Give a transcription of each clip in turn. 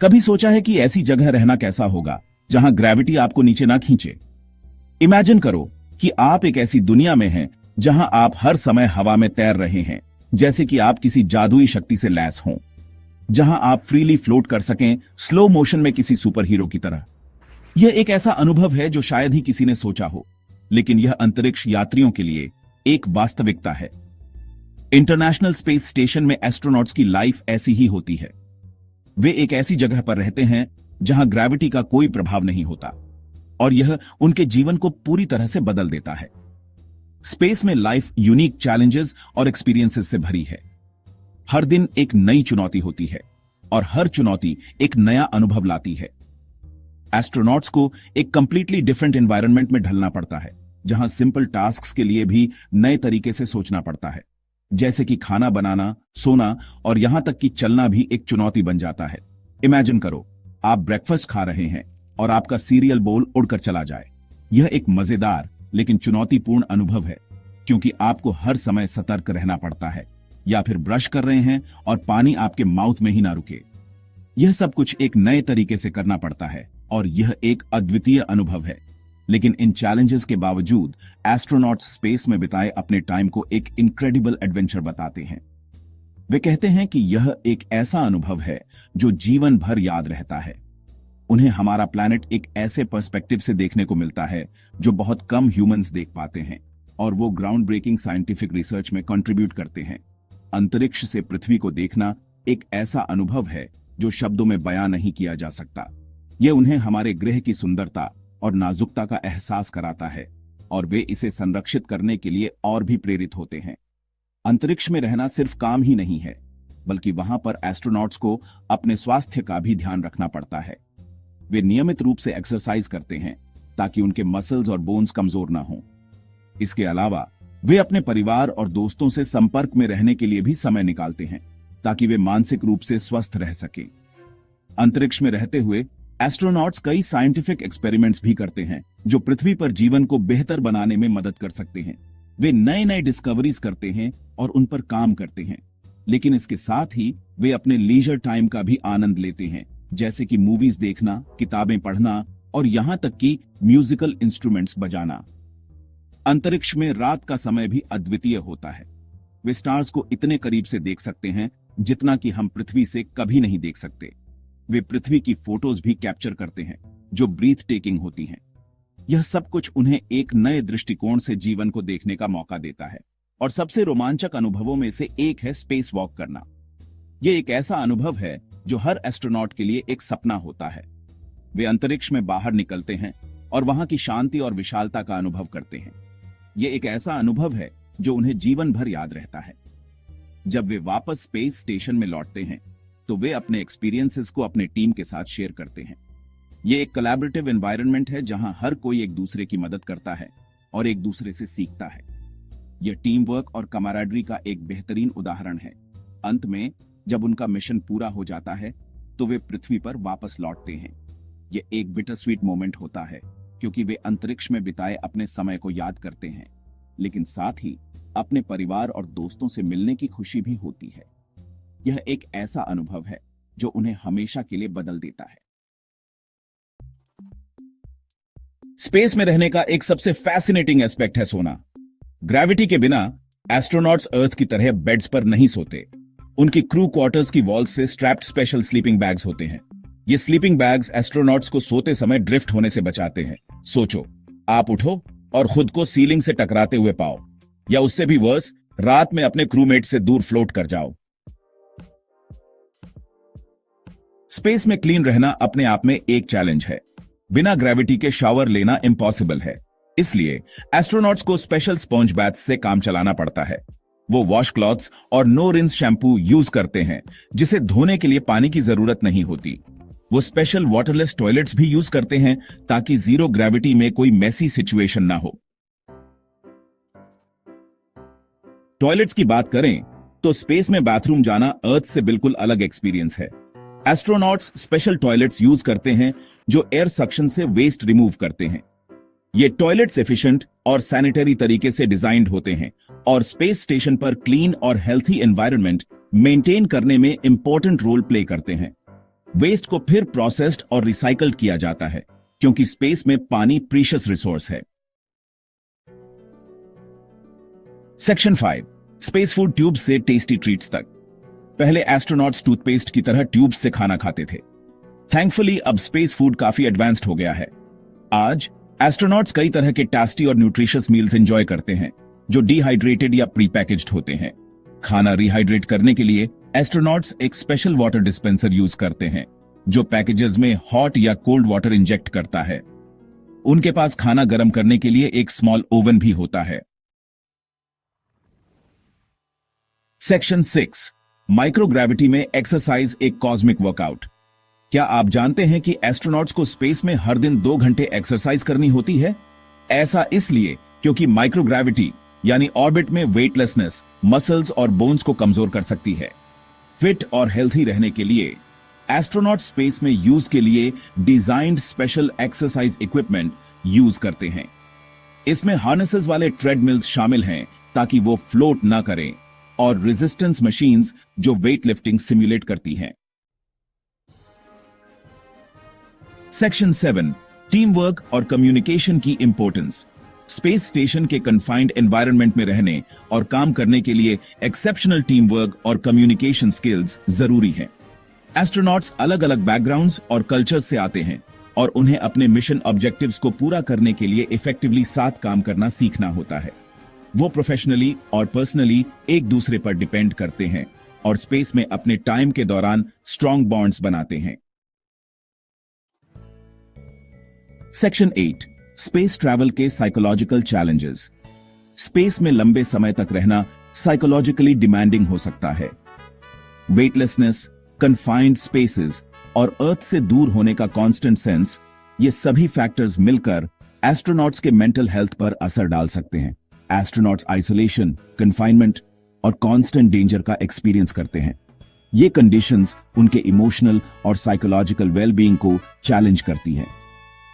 कभी सोचा है कि ऐसी जगह रहना कैसा होगा जहां ग्रेविटी आपको नीचे ना खींचे? इमेजिन करो कि आप एक ऐसी दुनिया में हैं जहां आप हर समय हवा में तैर रहे हैं, जैसे कि आप किसी जादुई शक्ति से लैस हों, जहां आप फ्रीली फ्लोट कर सकें, स्लो मोशन में किसी सुपर हीरो की तरह। यह एक ऐसा अनुभव है जो शायद ही किसी ने सोचा हो, लेकिन यह अंतरिक्ष यात्रियों के लिए एक वास्तविकता है। इंटरनेशनल स्पेस स्टेशन में एस्ट्रोनॉट्स की लाइफ ऐसी ही होती है। वे एक ऐसी जगह पर रहते हैं जहां ग्रेविटी का कोई प्रभाव नहीं होता, और यह उनके जीवन को पूरी तरह से बदल देता है। स्पेस में लाइफ यूनिक चैलेंजेस और एक्सपीरियंसेस से भरी है। हर दिन एक नई चुनौती होती है, और हर चुनौती एक नया अनुभव लाती है। एस्ट्रोनॉट्स को एक कंप्लीटली डिफरेंट एनवायरनमेंट में ढलना पड़ता है, जहां सिंपल टास्क्स के लिए भी नए तरीके से सोचना पड़ता है, जैसे कि खाना बनाना, सोना और यहां तक कि चलना भी एक चुनौती बन जाता है। इमेजिन करो, आप ब्रेकफास्ट खा रहे हैं और आपका सीरियल बोल उड़कर चला जाए। यह एक मजेदार लेकिन चुनौतीपूर्ण अनुभव है, क्योंकि आपको हर समय सतर्क रहना पड़ता है, या फिर ब्रश कर रहे हैं और पानी आपके माउथ में ही ना रुके। यह सब कुछ एक नए तरीके से करना पड़ता है, और यह एक अद्वितीय अनुभव है। लेकिन इन चैलेंजेस के बावजूद एस्ट्रोनॉट स्पेस में बिताए अपने टाइम को एक इनक्रेडिबल एडवेंचर बताते हैं। वे कहते हैं कि यह एक ऐसा अनुभव है जो जीवन भर याद रहता है। उन्हें हमारा प्लैनेट एक ऐसे पर्सपेक्टिव से देखने को मिलता है जो बहुत कम ह्यूमंस देख पाते हैं, और वो ग्राउंड ब्रेकिंग साइंटिफिक रिसर्च में कंट्रीब्यूट करते हैं। अंतरिक्ष से पृथ्वी को देखना एक ऐसा अनुभव है जो शब्दों में बयां नहीं किया जा सकता। यह उन्हें हमारे ग्रह की सुंदरता और नाजुकता का एहसास कराता है, और वे इसे संरक्षित करने के लिए और भी प्रेरित होते हैं। अंतरिक्ष में रहना सिर्फ काम ही नहीं है, बल्कि वहां पर एस्ट्रोनॉट्स को अपने स्वास्थ्य का भी ध्यान रखना पड़ता है। वे नियमित रूप से एक्सरसाइज करते हैं ताकि उनके मसल्स और बोन्स कमजोर ना हों। इसके अलावा वे अपने परिवार और दोस्तों से संपर्क में रहने के लिए भी समय निकालते हैं, ताकि वे मानसिक रूप से स्वस्थ रह सकें। अंतरिक्ष में रहते हुए एस्ट्रोनॉट्स कई साइंटिफिक एक्सपेरिमेंट्स भी करते हैं जो पृथ्वी पर जीवन को बेहतर बनाने में मदद कर सकते हैं। वे नए नए डिस्कवरीज करते हैं और उन पर काम करते हैं, लेकिन इसके साथ ही वे अपने लीजर टाइम का भी आनंद लेते हैं, जैसे कि मूवीज देखना, किताबें पढ़ना और यहां तक कि म्यूजिकल इंस्ट्रूमेंट्स बजाना। अंतरिक्ष में रात का समय भी अद्वितीय होता है। वे स्टार्स को इतने करीब से देख सकते हैं जितना कि हम पृथ्वी से कभी नहीं देख सकते। वे पृथ्वी की फोटोज भी कैप्चर करते हैं जो ब्रीथ टेकिंग होती हैं। यह सब कुछ उन्हें एक नए दृष्टिकोण से जीवन को देखने का मौका देता है, और सबसे रोमांचक अनुभवों में से एक है स्पेस वॉक करना। यह एक ऐसा अनुभव है जो हर एस्ट्रोनॉट के लिए एक सपना होता है। वे अंतरिक्ष में बाहर निकलते हैं और वहां की शांति और विशालता का अनुभव करते हैं। यह एक ऐसा अनुभव है जो उन्हें जीवन भर याद रहता है। जब वे वापस स्पेस स्टेशन में लौटते हैं तो वे अपने एक्सपीरियंसेस को अपने टीम के साथ शेयर करते हैं। यह एक कोलैबोरेटिव एनवायरनमेंट है जहां हर कोई एक दूसरे की मदद करता है और एक दूसरे से सीखता है। यह टीम वर्क और कमराडरी का एक बेहतरीन उदाहरण है। अंत में जब उनका मिशन पूरा हो जाता है तो वे पृथ्वी पर वापस लौटते हैं। यह एक बिटर स्वीट मोमेंट होता है, क्योंकि वे अंतरिक्ष में बिताए अपने समय को याद करते हैं, लेकिन साथ ही अपने परिवार और दोस्तों से मिलने की खुशी भी होती है। यह एक ऐसा अनुभव है जो उन्हें हमेशा के लिए बदल देता है। स्पेस में रहने का एक सबसे फैसिनेटिंग एस्पेक्ट है सोना। ग्रेविटी के बिना एस्ट्रोनॉट्स अर्थ की तरह बेड्स पर नहीं सोते। उनकी क्रू क्वार्टर्स की वॉल्स से स्ट्रैप्ड स्पेशल स्लीपिंग बैग्स होते हैं। ये स्लीपिंग बैग्स एस्ट्रोनॉट्स को सोते समय ड्रिफ्ट होने से बचाते हैं। सोचो, आप उठो और खुद को सीलिंग से टकराते हुए पाओ, या उससे भी वर्स, रात में अपने क्रूमेट से दूर फ्लोट कर जाओ। स्पेस में क्लीन रहना अपने आप में एक चैलेंज है। बिना ग्रेविटी के शावर लेना इम्पॉसिबल है, इसलिए एस्ट्रोनॉट्स को स्पेशल स्पॉन्ज बैथ्स से काम चलाना पड़ता है। वो वॉश क्लॉथ्स और नो रिंस शैम्पू यूज करते हैं, जिसे धोने के लिए पानी की जरूरत नहीं होती। वो स्पेशल वाटरलेस टॉयलेट्स भी यूज करते हैं ताकि जीरो ग्रेविटी में कोई मेसी सिचुएशन ना हो। टॉयलेट्स की बात करें तो स्पेस में बाथरूम जाना अर्थ से बिल्कुल अलग एक्सपीरियंस है। एस्ट्रोनॉट्स स्पेशल टॉयलेट्स यूज करते हैं जो एयर सक्शन से वेस्ट रिमूव करते हैं। ये टॉयलेट्स एफिशिएंट और सैनिटरी तरीके से डिजाइन्ड होते हैं और स्पेस स्टेशन पर क्लीन और हेल्थी एनवायरनमेंट मेंटेन करने में इंपॉर्टेंट रोल प्ले करते हैं। वेस्ट को फिर प्रोसेस्ड और रिसाइकल्ड किया जाता है, क्योंकि स्पेस में पानी प्रीशियस रिसोर्स है। सेक्शन 5, स्पेस फूड ट्यूब्स से टेस्टी ट्रीट्स तक। पहले एस्ट्रोनॉट्स टूथपेस्ट की तरह ट्यूब्स से खाना खाते थे। थैंकफुली अब स्पेस फूड काफी एडवांस्ड हो गया है। आज एस्ट्रोनॉट्स कई तरह के टेस्टी और न्यूट्रिशियस मील्स एंजॉय करते हैं, जो डिहाइड्रेटेड या प्री पैकेज्ड होते हैं। खाना रिहाइड्रेट करने के लिए एस्ट्रोनॉट्स एक स्पेशल वाटर डिस्पेंसर यूज करते हैं, जो पैकेजेस में हॉट या कोल्ड वाटर इंजेक्ट करता है। उनके पास खाना गर्म करने के लिए एक स्मॉल ओवन भी होता है। सेक्शन 6, माइक्रोग्रेविटी में एक्सरसाइज एक कॉस्मिक वर्कआउट। क्या आप जानते हैं कि एस्ट्रोनॉट्स को स्पेस में हर दिन 2 घंटे एक्सरसाइज करनी होती है? ऐसा इसलिए क्योंकि माइक्रोग्रेविटी यानी ऑर्बिट में वेटलेसनेस मसल्स और बोन्स को कमजोर कर सकती है। फिट और हेल्थी रहने के लिए एस्ट्रोनॉट स्पेस में यूज के लिए designed special exercise equipment use करते हैं। इसमें हार्नेसेस वाले ट्रेडमिल्स शामिल हैं ताकि वो फ्लोट ना करें, और रेजिस्टेंस मशीन्स जो वेट लिफ्टिंग सिम्युलेट करती हैं। सेक्शन 7, टीम वर्क और कम्युनिकेशन की इंपॉर्टेंस। स्पेस स्टेशन के कन्फाइंड एनवायरनमेंट में रहने और काम करने के लिए एक्सेप्शनल टीम वर्क और कम्युनिकेशन स्किल्स जरूरी हैं। एस्ट्रोनॉट्स अलग अलग बैकग्राउंड्स और कल्चर से आते हैं और उन्हें अपने मिशन ऑब्जेक्टिव्स को पूरा करने के लिए इफेक्टिवली साथ काम करना सीखना होता है। वो प्रोफेशनली और पर्सनली एक दूसरे पर डिपेंड करते हैं और स्पेस में अपने टाइम के दौरान स्ट्रॉन्ग बॉन्ड्स बनाते हैं। सेक्शन 8, स्पेस ट्रैवल के साइकोलॉजिकल चैलेंजेस। स्पेस में लंबे समय तक रहना साइकोलॉजिकली डिमांडिंग हो सकता है। वेटलेसनेस, कन्फाइंड स्पेसेस और अर्थ से दूर होने का कांस्टेंट सेंस, ये सभी फैक्टर्स मिलकर एस्ट्रोनॉट्स के मेंटल हेल्थ पर असर डाल सकते हैं। एस्ट्रोनॉट्स आइसोलेशन, कन्फाइनमेंट और कांस्टेंट डेंजर का एक्सपीरियंस करते हैं। ये कंडीशंस उनके इमोशनल और साइकोलॉजिकल वेलबीइंग को चैलेंज करती हैं।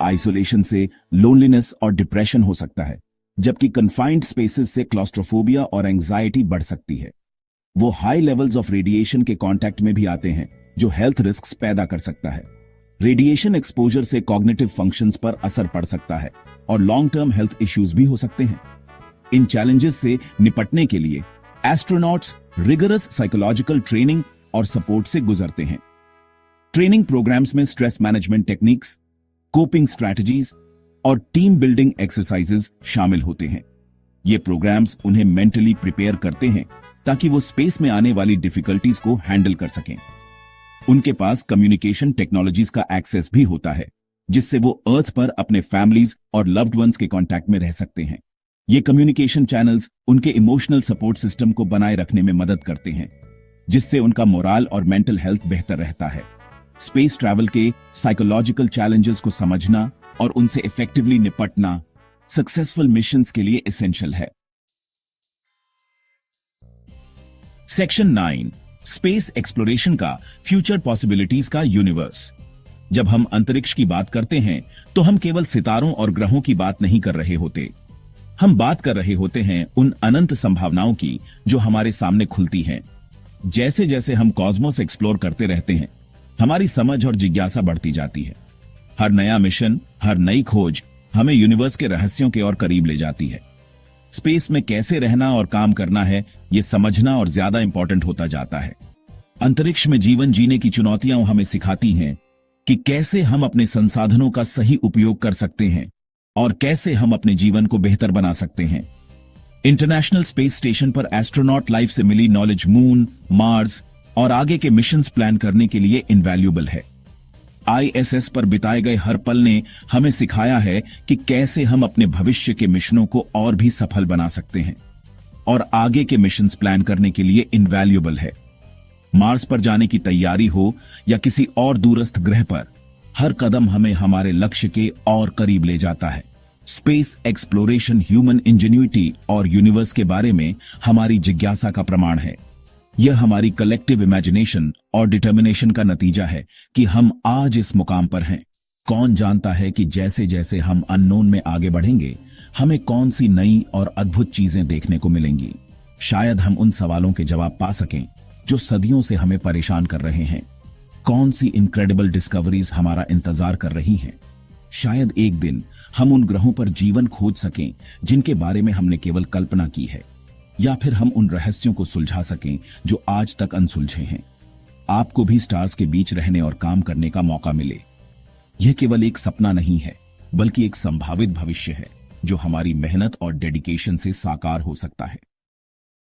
आइसोलेशन से लोनलीनेस और डिप्रेशन हो सकता है, जबकि कन्फाइंड स्पेसेस से क्लॉस्ट्रोफोबिया और एंजाइटी बढ़ सकती है। वो हाई लेवल्स ऑफ रेडिएशन के कांटेक्ट में भी आते हैं, जो हेल्थ रिस्क्स पैदा कर सकता है। रेडिएशन एक्सपोजर से कॉग्निटिव फंक्शंस पर असर पड़ सकता है और लॉन्ग टर्म हेल्थ इश्यूज भी हो सकते हैं। इन चैलेंजेस से निपटने के लिए एस्ट्रोनॉट्स रिगरस साइकोलॉजिकल ट्रेनिंग और सपोर्ट से गुजरते हैं। ट्रेनिंग प्रोग्राम्स में stress management techniques, coping strategies और टीम बिल्डिंग एक्सरसाइजेज शामिल होते हैं। ये प्रोग्राम्स उन्हें मेंटली प्रिपेयर करते हैं ताकि वो स्पेस में आने वाली डिफिकल्टीज को हैंडल कर सकें। उनके पास कम्युनिकेशन टेक्नोलॉजीज का एक्सेस भी होता है, जिससे वो अर्थ पर अपने फैमिलीज और लव्ड वंस के कांटेक्ट में रह सकते हैं। ये कम्युनिकेशन चैनल्स उनके इमोशनल सपोर्ट सिस्टम को बनाए रखने में मदद करते हैं, जिससे उनका मोरल और मेंटल हेल्थ बेहतर रहता है। स्पेस ट्रैवल के साइकोलॉजिकल चैलेंजेस को समझना और उनसे इफेक्टिवली निपटना सक्सेसफुल मिशंस के लिए एसेंशियल है। सेक्शन 9, स्पेस एक्सप्लोरेशन का फ्यूचर पॉसिबिलिटीज का यूनिवर्स। जब हम अंतरिक्ष की बात करते हैं तो हम केवल सितारों और ग्रहों की बात नहीं कर रहे होते। हम बात कर रहे होते हैं उन अनंत संभावनाओं की जो हमारे सामने खुलती हैं। जैसे जैसे हम कॉस्मोस एक्सप्लोर करते रहते हैं, हमारी समझ और जिज्ञासा बढ़ती जाती है। हर नया मिशन, हर नई खोज हमें यूनिवर्स के रहस्यों के और करीब ले जाती है। स्पेस में कैसे रहना और काम करना है, यह समझना और ज्यादा इंपॉर्टेंट होता जाता है। अंतरिक्ष में जीवन जीने की चुनौतियां हमें सिखाती हैं कि कैसे हम अपने संसाधनों का सही उपयोग कर सकते हैं और कैसे हम अपने जीवन को बेहतर बना सकते हैं। इंटरनेशनल स्पेस स्टेशन पर एस्ट्रोनॉट लाइफ से मिली नॉलेज मून, मार्स और आगे के मिशंस प्लान करने के लिए इनवैल्यूएबल है। आईएसएस पर बिताए गए हर पल ने हमें सिखाया है कि कैसे हम अपने भविष्य के मिशनों को और भी सफल बना सकते हैं और आगे के मिशंस प्लान करने के लिए इनवैल्यूएबल है। मार्स पर जाने की तैयारी हो या किसी और दूरस्थ ग्रह पर, हर कदम हमें हमारे लक्ष्य के और करीब ले जाता है। स्पेस एक्सप्लोरेशन ह्यूमन इंजेन्युइटी और यूनिवर्स के बारे में हमारी जिज्ञासा का प्रमाण है। यह हमारी कलेक्टिव इमेजिनेशन और डिटर्मिनेशन का नतीजा है कि हम आज इस मुकाम पर हैं। कौन जानता है कि जैसे जैसे हम अननोन में आगे बढ़ेंगे, हमें कौन सी नई और अद्भुत चीजें देखने को मिलेंगी। शायद हम उन सवालों के जवाब पा सकें जो सदियों से हमें परेशान कर रहे हैं। कौन सी इनक्रेडिबल डिस्कवरीज हमारा इंतजार कर रही हैं। शायद एक दिन हम उन ग्रहों पर जीवन खोज सकें जिनके बारे में हमने केवल कल्पना की है, या फिर हम उन रहस्यों को सुलझा सकें जो आज तक अनसुलझे हैं। आपको भी स्टार्स के बीच रहने और काम करने का मौका मिले। यह केवल एक सपना नहीं है, बल्कि एक संभावित भविष्य है जो हमारी मेहनत और डेडिकेशन से साकार हो सकता है।